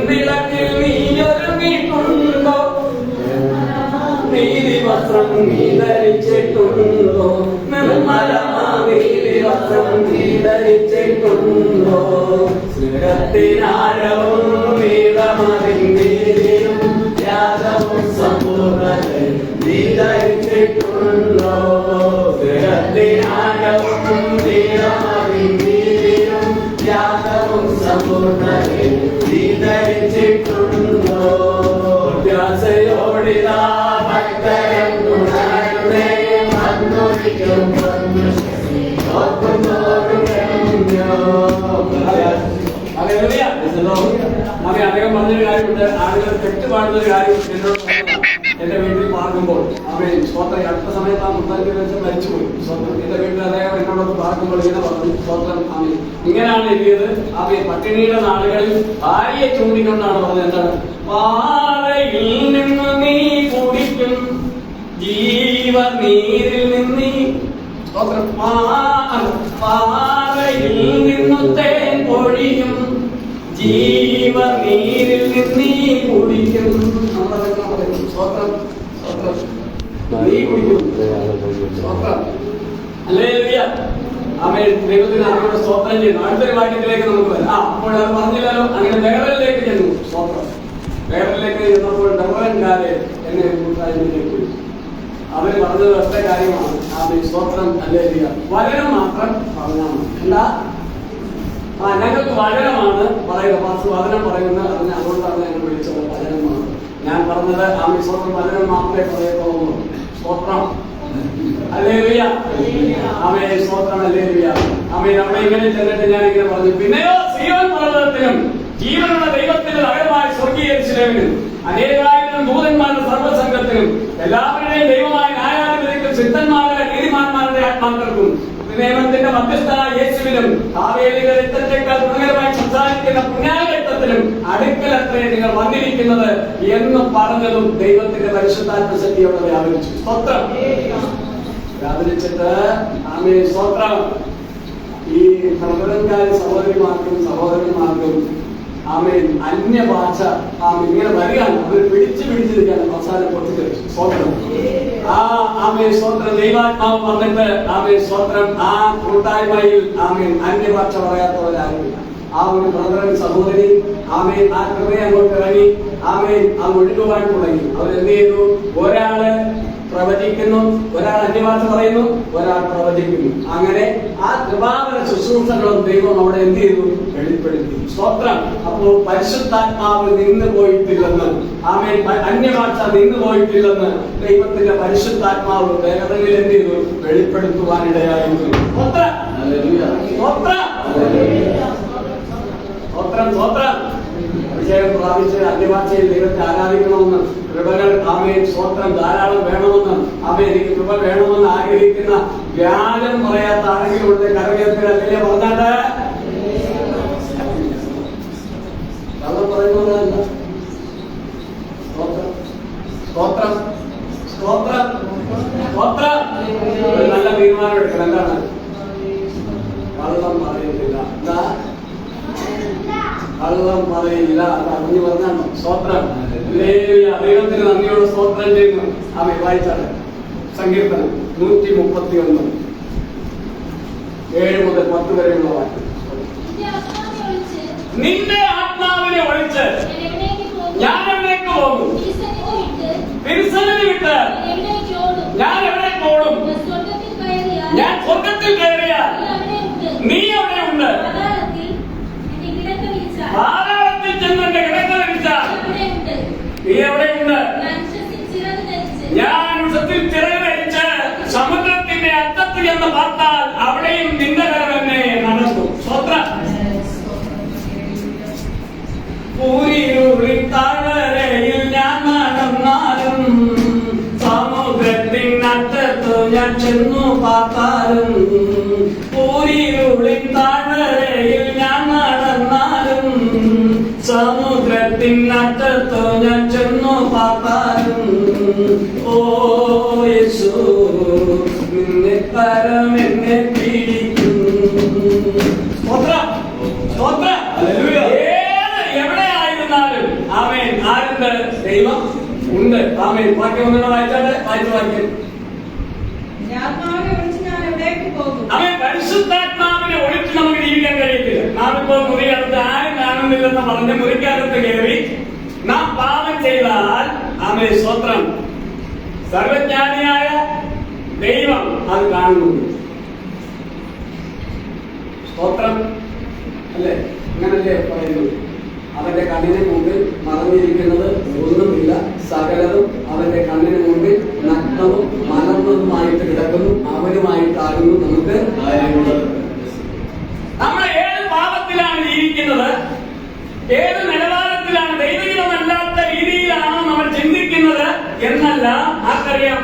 പൊൻവിളക്കിൽ നീ ഒരുങ്ങിയിട്ടുണ്ടോ? നീതി വസ്ത്രം നീ ധരിച്ചിട്ടുണ്ടോ? നീതി വസ്ത്രം നീ ധരിച്ചിട്ടുണ്ടോ? സ്നേഹത്തിനാരവും നീളമതിൻ വീതിയും ത്യാഗവും സമ്പൂർണ്ണതയും നീ ധരിച്ചിട്ടുണ്ടോ? സ്നേഹത്തിനാരവും നീളമതിൻ വീതിയും ത്യാഗവും സമ്പൂർണ്ണതയും നീ ധരിച്ചിട്ടുണ്ടോ? ോടിതാ ഭക്തരും അദ്ദേഹം പറഞ്ഞൊരു കാര്യമുണ്ട്. ആളുകൾ തെറ്റുപാടുന്നൊരു കാര്യം എന്നോട് എന്റെ വീട്ടിൽ പാർക്കുമ്പോൾ അവൻ സ്വന്തം അടുത്ത സമയത്ത് ആ മുത്താലിക്ക് വെച്ച് മരിച്ചുപോയി. സ്വന്തം എന്റെ വീട്ടിൽ അദ്ദേഹം എന്നോടൊന്ന് പാർക്കുമ്പോൾ ഇങ്ങനെ പറഞ്ഞു, സ്വന്തം അവൻ ഇങ്ങനെയാണ് എഴുതിയത്. അവൻ പട്ടിണിയുടെ നാളുകളിൽ ഭാര്യയെ ചൂണ്ടിക്കൊണ്ടാണ് പറഞ്ഞത്. എന്താണ്? പാറയിൽ നിന്ന് നീ കുടിക്കും ജീവനീരിൽ നിന്ന് പാറയിൽ നിന്നു തേൻ പൊഴിയും ജീവനീരിൽ നിന്ന് കുടിക്കും. സ്വത്രം നീ കുടിക്കും. സ്വത്രം ഹല്ലേലൂയ. ആമേൻ. ദൈവത്തിന് അവരുടെ സ്തോത്രം ചെയ്യുന്നു. അടുത്തൊരു വാക്യത്തിലേക്ക് നമുക്ക് വരാം. അപ്പോൾ അത് പറഞ്ഞില്ലല്ലോ. അങ്ങനെ വേറെലേക്ക് ചെന്നു. സ്തോത്രം. വേറെലേക്ക് ചെന്നപ്പോൾ ഡബറൻകാരെ എന്നെ കൂട്ടായ്മയിലേക്ക് വിളിച്ചു. അവര് പറഞ്ഞത് ഒറ്റ കാര്യമാണ്. ആമേൻ. സ്തോത്രം ഹല്ലേലൂയ. വചനം മാത്രം പറഞ്ഞാൽ മതി. എന്താ? ഞങ്ങൾക്ക് വചനമാണ് പറയുന്നത്. പാസ്റ്റർ വചനം പറയുന്നത്. അതിനെ അതുകൊണ്ടാണ് ഞങ്ങൾ വിളിച്ചത്. വചനമാണ് ഞാൻ പറഞ്ഞത്. ആമേൻ. സ്തോത്രം. വചനം മാത്രമേ പറയത്തുള്ളൂ. സ്തോത്രം ഹല്ലേലൂയ. ആമേൻ. സ്തോത്രം ഹല്ലേലൂയ. ആമേൻ. അവിടെ ഇങ്ങനെ ചെന്നിട്ട് ഞാൻ ഇങ്ങനെ പറഞ്ഞു, പിന്നെയോ സീയോൻ പർവ്വതത്തിലും ജീവനുള്ള ദൈവത്തിന്റെ നഗരമായ സ്വർഗീയ യെരൂശലേമിലും അനേകായിരം ദൂതന്മാരുടെ സർവ്വസംഘത്തിലും എല്ലാവരുടെയും ദൈവമായ ന്യായാധിപതിക്കും സിദ്ധന്മാരുടെ നീതിമാന്മാരുടെ ആത്മാക്കൾക്കും നിയമത്തിന്റെ മധ്യസ്ഥനായ യേശുവിലും ആവേലിക രക്തത്തെക്കാൾ ഗുണകരമായി സംസാരിക്കുന്ന പുണ്യാരക്തത്തിലും അടുക്കലത്രേ നിങ്ങൾ വന്നിരിക്കുന്നത് എന്ന് പറഞ്ഞതും ദൈവത്തിന്റെ പരിശുദ്ധാത്മ ശക്തിയോടെ വ്യാപരിച്ചു. സ്തോത്രം. വ്യാപരിച്ചിട്ട് ആമേൻ. സ്തോത്രം. ഈ പ്രബലൻകാരി സഹോദരിമാർക്കും സഹോദരന്മാർക്കും ആമേൻ അന്യഭാഷ ഇങ്ങനെ വരികയാണ്. അവർ പിടിച്ചിരിക്കുകയാണ്. അവസാനം പൊട്ടിത്തെറിച്ചു. സ്തോത്രം. ആമേൻ. സ്തോത്രം. ദൈവാത്മാവ് വന്നിട്ട് ആമേൻ. സ്തോത്രം. ആ കൂട്ടായ്മയിൽ ആമേൻ അന്യഭാഷ പറയാത്തവരാരുമില്ല. ആ ഒരു ബ്രദറൻ സഹോദരി ആമേൻ ആ കൃപയെ അങ്ങോട്ട് ഇറങ്ങി ആമേൻ അത് ഒഴുകുവാൻ തുടങ്ങി. അവരെന്ത് ചെയ്തു? ഒരാള് പ്രവചിക്കുന്നു, ഒരാൾ അന്യഭാഷ പറയുന്നു, ഒരാൾ പ്രവചിക്കുന്നു. അങ്ങനെ ആ കൃപാവര ശുശ്രൂഷകളും ദൈവം അവിടെ എന്ത് ചെയ്തു? വെളിപ്പെടുത്തി. സ്തോത്രം. അപ്പോൾ പരിശുദ്ധാത്മാവ് നിന്ന് പോയിട്ടില്ലെന്ന്, ആമേൻ അന്യഭാഷ നിന്ന് പോയിട്ടില്ലെന്ന് ദൈവത്തിന്റെ പരിശുദ്ധാത്മാവ് വേഗതയിൽ എന്ത് ചെയ്തു? വെളിപ്പെടുത്തുവാനിടയായിരുന്നു. സ്തോത്രം. സ്തോത്രം. സ്തോത്രം. സ്തോത്രം. അഭിഷേകം പ്രാപിച്ച് അന്യഭാഷയിൽ ദൈവത്തെ ആരാധിക്കണമെന്ന് കൃപകൾ ആമേൻ സ്തോത്രം ധാരാളം വേണമെന്ന് ആമേൻ എനിക്ക് കൃപ വേണമെന്ന് ആഗ്രഹിക്കുന്ന വ്യാജം പറയാത്ത ആരെങ്കിലും ഇവിടെ കരകയത്തിന് അല്ലെങ്കിൽ പറഞ്ഞാട്ട് കള്ളം പറയുന്നതല്ല. സ്തോത്രം. സ്തോത്രം. സ്തോത്രം. സ്തോത്രം. നല്ല തീരുമാനം എടുക്കണം. എന്താണ്? കള്ളം പറയുന്നില്ല. എന്താ? കള്ളം പറയില്ല. അത് അറിഞ്ഞു പറഞ്ഞാണ്. സ്തോത്രം. ദൈവത്തിന് നന്ദിയോട് സ്തോത്രം ചെയ്യുന്നു. ആമേ വായിച്ചാണ് സങ്കീർത്തനം 139 7 മുതൽ 10 വരെയുള്ള വാക്യം. നിന്റെ ആത്മാവിനെ ഒഴിച്ച് ഞാൻ എവിടേക്ക് പോകും? തിരുസന്നിധി വിട്ട് ഞാൻ എവിടേക്ക് ഓടും? ഞാൻ സ്വർഗത്തിൽ കയറിയാൽ നീ എവിടെയുണ്ട്? പാതാളത്തിൽ ചെന്ന് എന്റെ കിടക്ക വിരിച്ചാൽ നീ എവിടെയുണ്ട്? ഞാൻ ഉഷത്തിൽ ചിറകടിച്ച് സമുദ്രത്തിന്റെ അറ്റത്ത് എന്ന് பார்த்தாൽ അവിടെയും നിന്റെ കരം എന്നെ നടത്തും. സ്തോത്രം. പൂരിരുളിൻ താഴ്വരയിൽ ഞാൻ നടന്നാലും സമുദ്രത്തിനറ്റത്ത് ഞാൻ ചെന്നു பார்த்தாലും പൂരിരുളിൻ താഴ്വരയിൽ ഞാൻ നടന്നാലും സമുദ്രത്തിനറ്റത്ത് ഞാൻ ചെന്നു பார்த்தாലും ഓ യേശു നിന്നെ കരം എന്നെ പിടിക്കും. സ്തോത്രം. സ്തോത്രം. ഹല്ലേലൂയ. എവിടെയായിരുന്നു എന്നാലും ആമേൻ ആരുണ്ട്? ദൈവം ഉണ്ട്. ആമേൻ. വാക്യം ഒന്നുകൂടെ വായിച്ചാട്ടെ. വാക്യം. ആമേൻ. പരിശുദ്ധാത്മാവിനെ ഒളിച്ച് നമുക്ക് ജീവിക്കാൻ കഴിയത്തില്ല. നാം ഇപ്പോൾ മുറിയകത്ത് ആരും കാണുന്നില്ലെന്ന് പറഞ്ഞ് മുറിക്കകത്ത് കയറി നാം പാപം ചെയ്താൽ ആമേൻ സ്തോത്രം സർവജ്ഞാനിയായ ദൈവം അത് കാണുന്നുണ്ട്. സ്തോത്രം അല്ലേ? അങ്ങനല്ലേ പറയുന്നത്? അവന്റെ കണ്ണിന് മുമ്പിൽ മറഞ്ഞിരിക്കുന്നത് ഒന്നുമില്ല, സകലതും അവന്റെ കണ്ണിന് മുമ്പിൽ നഗ്നവും മലർന്നതുമായിട്ട് കിടക്കുന്നു, അവനുമായിട്ടാകുന്നു നമുക്ക്. നമ്മൾ ഏത് പാപത്തിലാണ് ജീവിക്കുന്നത്, ഏത് നിലവാരത്തിലാണ്, ദൈവികമല്ലാത്ത രീതിയിലാണ് നമ്മൾ ചിന്തിക്കുന്നത് എന്നല്ല ആർക്കറിയാം?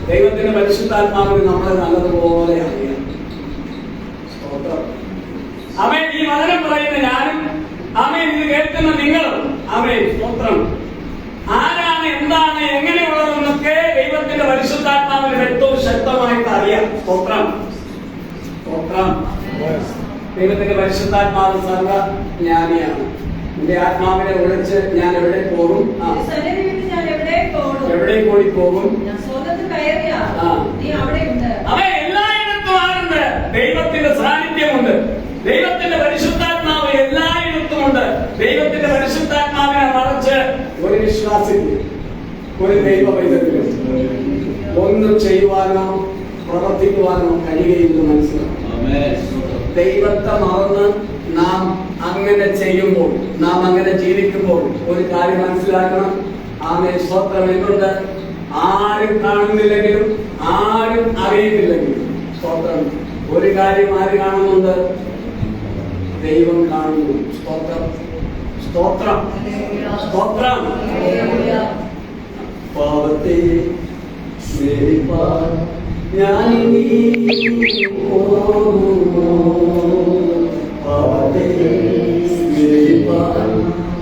ദൈവത്തിന്റെ പരിശുദ്ധാത്മാവിന് നമ്മളെ നല്ലതുപോലെ അറിയാം. ആമേൻ. ഈ വചനം പറയുന്ന ഞാനും ആമേൻ, ഇത് കേൾക്കുന്ന നിങ്ങളും ആമേൻ സ്തോത്രം ആരാണ്, എന്താണ്, എങ്ങനെയുള്ളതെന്നൊക്കെ ദൈവത്തിന്റെ പരിശുദ്ധാത്മാവിന് വ്യക്തവും ശക്തമായിട്ട് അറിയാം. സ്തോത്രം സ്തോത്രം. ദൈവത്തിന്റെ പരിശുദ്ധാത്മാവ് സർവജ്ഞാനിയാണ്. എന്റെ ആത്മാവിനെ ഒളിച്ച് ഞാൻ എവിടെ പോകും? എവിടെ കൂടി പോകും? അവൻ എല്ലായിടത്തും ആരുണ്ട്? ദൈവത്തിന്റെ സാന്നിധ്യമുണ്ട്. ദൈവത്തിന്റെ പരിശുദ്ധാത്മാവ് എല്ലായിടത്തുമുണ്ട്. ദൈവത്തിന്റെ പരിശുദ്ധാത്മാവിനെ മറിച്ച് ഒരു വിശ്വാസിക്ക്, ഒരു ദൈവ പൈതൃകം ഒന്നും ചെയ്യുവാനോ പ്രവർത്തിക്കുവാനോ കഴിയുകയില്ല. മനസ്സിലാക്കും. ദൈവത്തെ മറന്ന് നാം അങ്ങനെ ചെയ്യുമ്പോൾ, നാം അങ്ങനെ ജീവിക്കുമ്പോൾ ഒരു കാര്യം മനസ്സിലാക്കണം. ആമേൻ സ്തോത്രം. എന്തുണ്ട്? ആരും കാണുന്നില്ലെങ്കിലും ആരും അറിയുന്നില്ലെങ്കിലും സ്തോത്രം ഒരു കാര്യം ആര് കാണുന്നുണ്ട്? ദൈവം കാണുന്നു. സ്തോത്രം സ്തോത്രം സ്തോത്രം. പാപത്തെ സ്നേഹിപ്പാൻ ഞാനിനി പോകുമോ? പാപത്തെ സ്നേഹിപ്പാൻ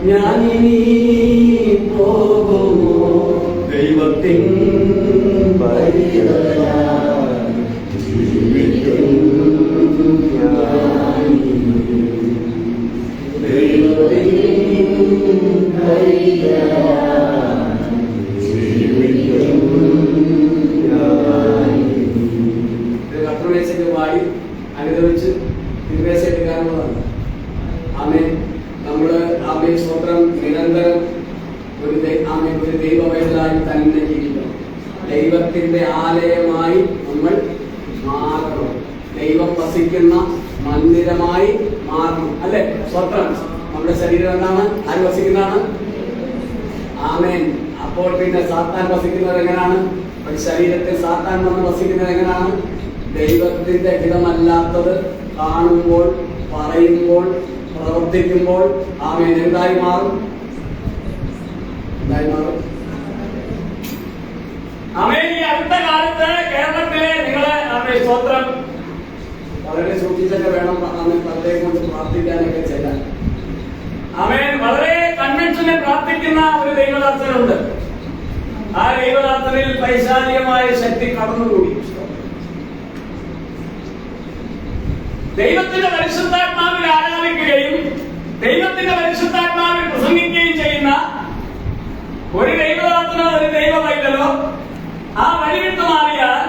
ഞാനിനി പോകുമോ? ദൈവത്തിൻ പാടി അനുഭവിച്ച് തിരുവേശെടുക്കാനുള്ളതാണ്. ആമേൻ. നമ്മള് ആമേൻ സ്തോത്രം നിരന്തരം ഒരു ദൈവവൈതലായി തന്നെ ജീവിക്കണം. ദൈവത്തിന്റെ ആലയമായി നമ്മൾ മാറണം. ദൈവം വസിക്കുന്ന മന്ദിരമായി മാറണം. അല്ലെ? സ്തോത്രം. നമ്മുടെ ശരീരം എന്താണ്? ആര് വസിക്കുന്നതാണ്? ആമേൻ. അപ്പോൾ പിന്നെ സാത്താൻ വസിക്കുന്നത് എങ്ങനെയാണ്? ഒരു ശരീരത്തിൽ സാത്താൻ വന്ന് വസിക്കുന്നത് എങ്ങനെയാണ്? ദൈവത്തിന്റെ ഹിതമല്ലാത്തത് കാണുമ്പോൾ, പറയുമ്പോൾ, പ്രവർത്തിക്കുമ്പോൾ ആമേൻ എന്തായി മാറും? ആമേൻ. ഈ അടുത്ത കാലത്ത് കേരളത്തിലെ നിങ്ങളെ ആമേൻ സ്തോത്രം വളരെ സൂക്ഷിച്ചൊക്കെ വേണം പലരെ കൊണ്ട് പ്രാർത്ഥിക്കാനൊക്കെ ചെല്ലാൻ. ആമേൻ. വളരെ കൺവെൻഷനിൽ പ്രാർത്ഥിക്കുന്ന ഒരു ദൈവദാസനുണ്ട്. ആ ദൈവദാസനിൽ പൈശാചികമായ ശക്തി കടന്നുകൂടി. ദൈവത്തിന്റെ പരിശുദ്ധാത്മാവിൽ ആരാധിക്കുകയും ദൈവത്തിന്റെ പരിശുദ്ധാത്മാവിൽ പ്രസംഗിക്കുകയും ചെയ്യുന്ന ഒരു ദൈവദാസനോ ഒരു ദൈവ പൈതലോ ആ വഴിവിട്ട് മാറിയാൽ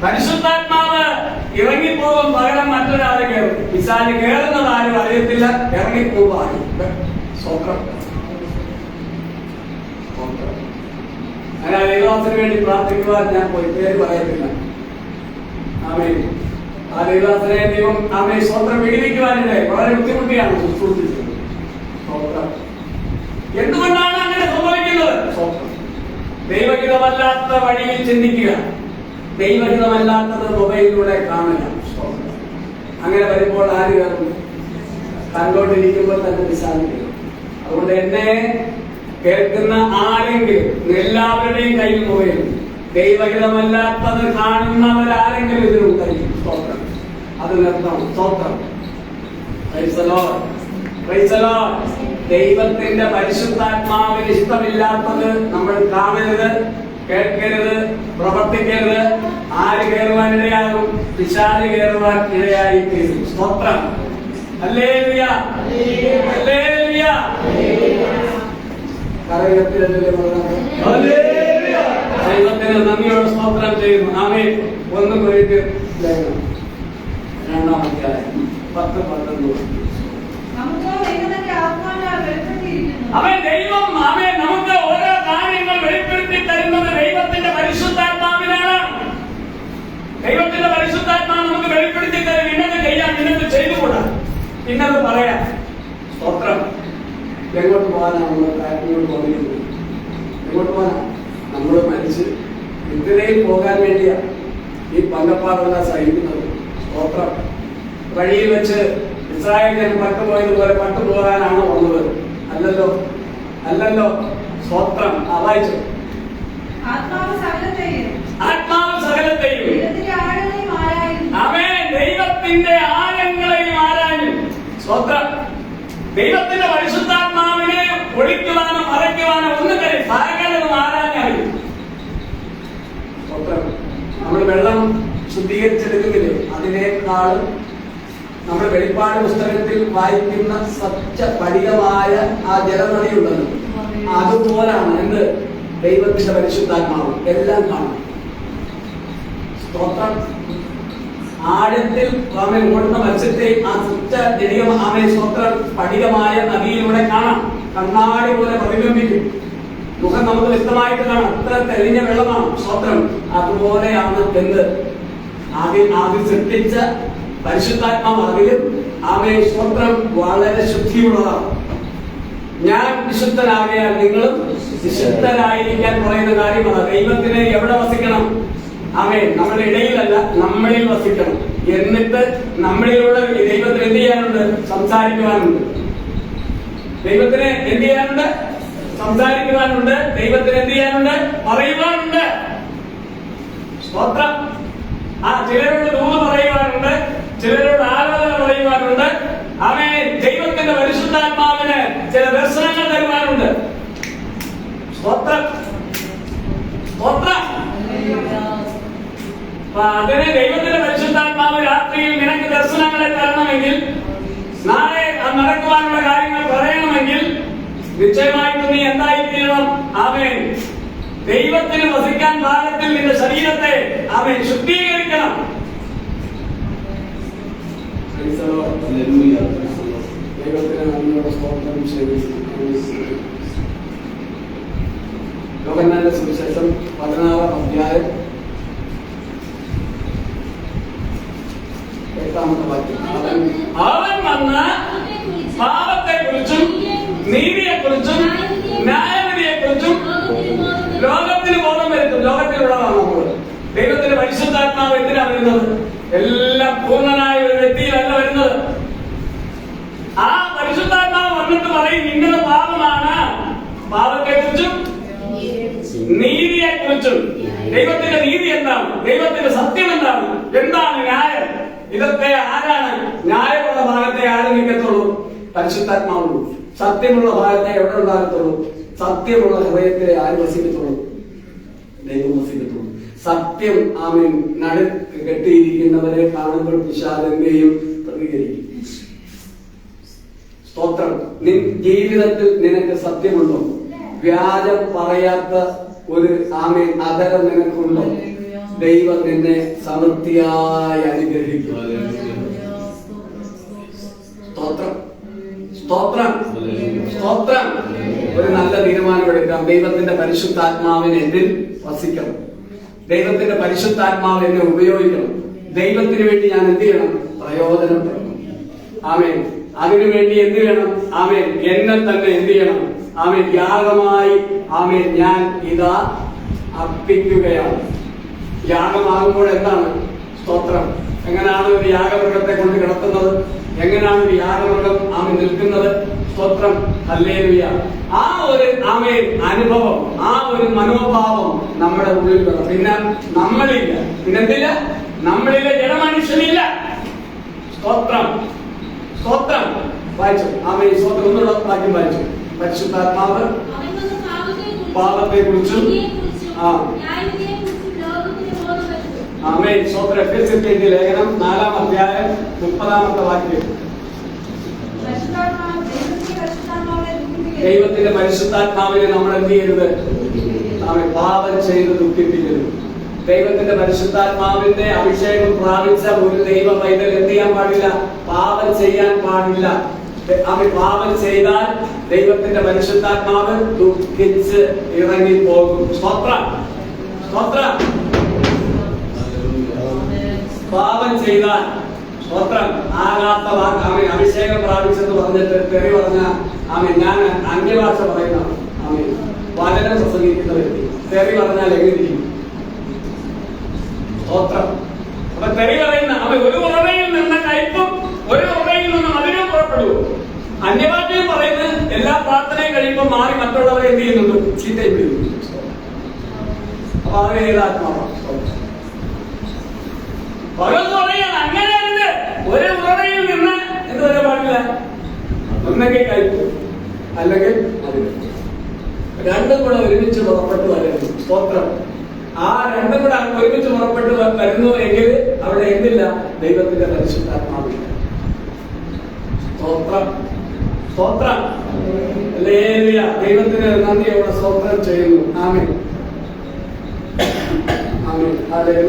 പരിശുദ്ധാത്മാവ് ഇറങ്ങിപ്പോകും. പകരം മറ്റൊരാളെ കയറും. പിശാച് കയറുന്നത് ആരും അറിയത്തില്ല, ഇറങ്ങിപ്പോകും ആരും. സ്വത്രം. അങ്ങനെ ദൈവദാസന് വേണ്ടി പ്രാർത്ഥിക്കുവാൻ ഞാൻ പോയി പേര് പറയത്തില്ല. ആമേൻ. ആ ദൈവദാസനെ ദൈവം ആമേൻ സ്വത്രം വിടിവിക്കുവാനിടെ വളരെ ബുദ്ധിമുട്ടിയാണ് ശുശ്രൂഷിച്ചത്. എന്തുകൊണ്ടാണ് അങ്ങനെ സംഭവിക്കുന്നത്? ദൈവഹിതമല്ലാത്ത വഴിയിൽ ചിന്തിക്കുക, ദൈവഹിതമല്ലാത്തത് മൊബൈലിലൂടെ കാണുക. അങ്ങനെ വരുമ്പോൾ ആര് കയറും? കണ്ടോണ്ടിരിക്കുമ്പോൾ തന്നെ വിശാലിക്കുക. അതുകൊണ്ട് എന്നെ കേൾക്കുന്ന ആരെങ്കിലും, എല്ലാവരുടെയും കയ്യിൽ മൊബൈൽ, ദൈവഹിതമല്ലാത്തത് കാണുന്നവരാരെങ്കിലും ഇതിനുണ്ടായിരിക്കും. സ്തോത്രം. അത് നിർത്തണം. സ്തോത്രം. ദൈവത്തിന്റെ പരിശുദ്ധാത്മാവിന് ഇഷ്ടമില്ലാത്തത് നമ്മൾ കാണരുത്, കേൾക്കരുത്, പ്രവർത്തിക്കരുത്. ആര് കയറുവാൻ ഇടയാകും? പിശാച് കയറുവാൻ ഇടയായി തീരും. സ്തോത്രം. Hallelujah, hallelujah. ദൈവത്തിന് നന്ദിയോടെ സ്തോത്രം ചെയ്യുന്നു. ആമേൻ. 1 കൊരിന്ത്യർ ലേഖനം 2-ാം അധ്യായം 10-11. അവൻ ദൈവം നമുക്ക് ഓരോ കാര്യങ്ങൾ വെളിപ്പെടുത്തി തരുന്നത് ദൈവത്തിന്റെ പരിശുദ്ധാത്മാവിനാണ്. ദൈവത്തിന്റെ പരിശുദ്ധാത്മാവ് നമുക്ക് വെളിപ്പെടുത്തി തരും. ഇന്നത് ചെയ്യാം, ഇന്നത് ചെയ്തുകൂടാ, ഇന്നത് പറയാം. സ്തോത്രം. എങ്ങോട്ട് പോകാനാണ് നമ്മൾ കാര്യങ്ങളോട് തോന്നിക്കുന്നത്? എങ്ങോട്ട് പോകാനാ? നമ്മൾ മരിച്ച് എന്തിനേയും പോകാൻ വേണ്ടിയാ ഈ പങ്കപ്പാടെല്ലാം സഹിക്കുന്നത്. സ്തോത്രം. വഴിയിൽ വെച്ച് ഇസ്രായേൽ ജനം പട്ടുപോയതുപോലെ പട്ടുപോകാനാണോ വന്നത്? അല്ലല്ലോ, അല്ലല്ലോ. സ്തോത്രം. വായിച്ചു. ആത്മാവ് സകലത്തെയും ആമേൻ ദൈവത്തിന്റെ ആഴങ്ങളെയും ആരായും. സ്തോത്രം. ദൈവത്തിന്റെ പരിശുദ്ധാത്മാവിനെ ഒഴിക്കുവാനോ മറയ്ക്കുവാനോ ഒന്നും കഴിയും. സകലതും ആരാഞ്ഞറിയും. സ്തോത്രം. നമ്മൾ വെള്ളം ശുദ്ധീകരിച്ചെടുക്കുന്നില്ലേ, അതിനേക്കാളും നമ്മുടെ വെളിപ്പാട് പുസ്തകത്തിൽ വായിക്കുന്ന സത്യപടികമായ ആ ജലനദിയുണ്ടല്ലോ, അതുപോലാണ് എന്ത് ദൈവത്തിന്റെ പരിശുദ്ധാത്മാവ്. എല്ലാം കാണും. സ്തോത്രം. ആഴത്തിൽ ആമേൻ ഓടുന്ന മത്സ്യത്തെയും ആ സത്യജനിക ആമേൻ സ്തോത്രം സ്ഫടികമായ നദിയിലൂടെ കാണാം. കണ്ണാടി പോലെ പ്രതിബിംബിക്കും. മുഖം നമുക്ക് വ്യക്തമായിട്ട് കാണാം. അത്ര തെളിഞ്ഞ വെള്ളമാണ്. സ്തോത്രം. അതുപോലെയാണ് എന്ത് ആദ്യം സൃഷ്ടിച്ച പരിശുദ്ധാത്മാവ്. അതിലും ആമേൻ സ്തോത്രം വളരെ ശുദ്ധിയുള്ളതാണ്. ഞാൻ വിശുദ്ധനാകിയാൽ നിങ്ങളും വിശുദ്ധരായിരിക്കാൻ പറയുന്ന കാര്യമാണ്. ദൈവത്തിന് എവിടെ വസിക്കണം? ആമേൻ നമ്മുടെ ഇടയിലല്ല, നമ്മളിൽ വസിക്കണം. എന്നിട്ട് നമ്മളിലൂടെ ദൈവത്തിന് എന്ത് ചെയ്യാനുണ്ട്? സംസാരിക്കുവാനുണ്ട്. ദൈവത്തിന് എന്ത് ചെയ്യാനുണ്ട്? സംസാരിക്കുവാനുണ്ട്. ദൈവത്തിന് എന്ത് ചെയ്യാനുണ്ട്? പറയുവാനുണ്ട്. സ്തോത്രം. ചിലരോട് ദൂത് പറയുവാനുണ്ട്, ചിലരോട് ആരാധന പറയുവാനുണ്ട്. ആമേൻ ദൈവത്തിന്റെ പരിശുദ്ധാത്മാവിന് ചില ദർശനങ്ങൾ തരുവാനുണ്ട്. സ്തോത്രം. സ്തോത്രം. അതിന് ദൈവത്തിന്റെ പരിശുദ്ധാത്മാവ് രാത്രിയിൽ നിനക്ക് ദർശനങ്ങളെ തരണമെങ്കിൽ, നാളെ നടക്കുവാനുള്ള കാര്യങ്ങൾ പറയണമെങ്കിൽ നിശ്ചയമായിട്ടും നീ എന്തായിത്തീരണം? ആമേൻ ദൈവത്തിന് വസിക്കാൻ പാകത്തിൽ നിന്റെ ശരീരത്തെ ആമേൻ ശുദ്ധീകരിക്കണം. ദൈവത്തിന് നന്ദിയോടെ സ്തോത്രം ചെയ്തു. യോഹന്നാന്റെ സുവിശേഷം 16-ാം അധ്യായം 8-ാമത്തെ വാക്യം. അവൻ വന്ന് പാപത്തെക്കുറിച്ചും നീതിയെക്കുറിച്ചും ന്യായവിധിയെക്കുറിച്ചും ലോകത്തിന് ബോധം വരുത്തും. ലോകത്തിലുള്ളതാണ് നമ്മൾ. ദൈവത്തിന്റെ പരിശുദ്ധാത്മാവ് എന്തിനാ വരുന്നത്? എല്ലാം പൂർണ്ണനായ ഒരു വ്യക്തിയിലല്ല വരുന്നത്. ആ പരിശുദ്ധാത്മാവ് വന്നിട്ട് പറയും ഇന്നത് പാപമാണ്. പാപത്തെക്കുറിച്ചും നീതിയെക്കുറിച്ചും. ദൈവത്തിന്റെ നീതി എന്താണ്? ദൈവത്തിന്റെ സത്യം എന്താണ്? എന്താണ് ന്യായം? ഇതൊക്കെ ആരാണ്? ന്യായമുള്ള ഭാഗത്തെ ആര് നീക്കത്തുള്ളൂ? പരിശുദ്ധാത്മാവുള്ളൂ. സത്യമുള്ള ഭാഗത്തെ എവിടെ ഉണ്ടാകത്തുള്ളൂ? സത്യമുള്ള ഹൃദയത്തെ ആര് വസിക്കത്തുള്ളൂ? ദൈവം വസിക്കത്തുള്ളൂ. സത്യം ആമേൻ നടു കെട്ടിയിരിക്കുന്നവരെ കാണുമ്പോൾ പിശാചെന്റെയും പ്രതികരിക്കും. സ്തോത്രം. ജീവിതത്തിൽ നിനക്ക് സത്യമുണ്ടോ? വ്യാജം പറയാത്ത ഒരു ആമേൻ അതരം നിനക്കുണ്ടോ? ദൈവം നിന്നെ സമൃദ്ധിയായി അനുഗ്രഹിക്കും. സ്തോത്രം. സ്തോത്രം. സ്തോത്രം. ഒരു നല്ല തീരുമാനമെടുക്കാം. ദൈവത്തിന്റെ പരിശുദ്ധാത്മാവിനെ എന്നിൽ വസിക്കണം. ദൈവത്തിന്റെ പരിശുദ്ധാത്മാവ് എന്നെ ഉപയോഗിക്കണം. ദൈവത്തിന് വേണ്ടി ഞാൻ എന്ത് ചെയ്യണം? പ്രയോജനപ്പെടണം. ആമേൻ. അതിനുവേണ്ടി എന്ത് ചെയ്യണം? ആമേൻ എന്നെ തന്നെ എന്ത് ചെയ്യണം? ആമേൻ യാഗമായി ആമേൻ ഞാൻ ഇതാ അർപ്പിക്കുകയാണ്. യാഗമാകുമ്പോൾ എന്താണ്? സ്തോത്രം. എങ്ങനെയാണ് ഒരു യാഗമൃഗത്തെ കൊണ്ട് കിടത്തുന്നത്? എങ്ങനെയാണ് ഒരു യാഗമൃഗം ആമേൻ നിൽക്കുന്നത്? സ്തോത്രം. ഹല്ലേലൂയ. ആ ഒരു ആമേൻ അനുഭവം, ആ ഒരു മനോഭാവം നമ്മുടെ ഉള്ളിൽ വേണം. പിന്നെ നമ്മളില്ല, പിന്നെന്തില്ല? നമ്മളിലെ ജനമനുഷ്യനില്ല. സ്തോത്രം. സ്തോത്രം. വായിച്ചു. ആമേൻ സ്തോത്രം. ഒന്നുള്ള വാക്യം വായിച്ചു. പരിശുദ്ധാത്മാവ് പാപത്തെക്കുറിച്ചും ആമേൻ സ്തോത്രം. എഫെസ്യർക്കെഴുതിയ ലേഖനം 4-ാം അധ്യായം 30-ാമത്തെ വാക്യം. ദൈവത്തിന്റെ പരിശുദ്ധാത്മാവിനെ നമ്മൾ എന്ത് ചെയ്യരുത്? ആമേൻ. പാപം ചെയ്ത് ദുഃഖിപ്പിക്കരുത്. ദൈവത്തിന്റെ പരിശുദ്ധാത്മാവിന്റെ അഭിഷേകം പ്രാപിച്ച ഒരു ദൈവ പൈതൽ എന്ത് ചെയ്യാൻ പാടില്ല? പാപം ചെയ്യാൻ പാടില്ല. അവൻ പാപം ചെയ്താൽ ദൈവത്തിന്റെ പരിശുദ്ധാത്മാവ് ദുഃഖിച്ച് ഇറങ്ങിപ്പോകും. സ്തോത്രം, സ്തോത്രം. പാപം ചെയ്താൽ സ്തോത്രം ആകാത്ത വാക്ക് അവൻ അഭിഷേകം പ്രാപിച്ചെന്ന് പറഞ്ഞിട്ട് തെറി പറഞ്ഞ അവൻ ഞാൻ അന്യഭാഷ പറയുന്ന അവൻ വചനം പ്രസംഗിക്കുന്ന വ്യക്തി തെറി പറഞ്ഞാൽ എങ്ങനെയിരിക്കും? സ്തോത്രം. അപ്പൊ തെറി പറയുന്ന അവൻ ഒരു ഉറവയിൽ നിന്ന് കയ്പും ഒരു ഉറവയിൽ നിന്ന് മധുരം പുറപ്പെടും. അന്യഭാഷയിൽ പറയുന്ന എല്ലാ പ്രാർത്ഥനയും കഴിയുമ്പോൾ മാറി മറ്റുള്ളവരെ എന്ത് ചെയ്യുന്നുണ്ട്? ചീത്തയും പിടിക്കുന്നു. അപ്പൊ അവൻ ഏതാത്മാവാണ്? അങ്ങനെയുണ്ട്. ഒരു ഉറവയിൽ നിന്ന് എന്ത് വരെ പാടില്ല? ഒന്നെങ്കിൽ കയ്പ് അല്ലെങ്കിൽ മധുരം. രണ്ടും കൂടെ ഒരുമിച്ച് പുറപ്പെട്ടു വരരുത്. സ്തോത്രം. ആ രണ്ടും കൂടെ ഒരുമിച്ച് പുറപ്പെട്ടു വരുന്നു എങ്കിൽ അവിടെ എന്തില്ല? ദൈവത്തിന്റെ പരിശുദ്ധാത്മാവില്ല. സ്തോത്രം, സ്തോത്രം. ഹല്ലേലൂയ. ദൈവത്തിന് നന്ദിയോടെ സ്തോത്രം ചെയ്യുന്നു. ആമേൻ, ആമേൻ. ഹല്ലേലൂയ.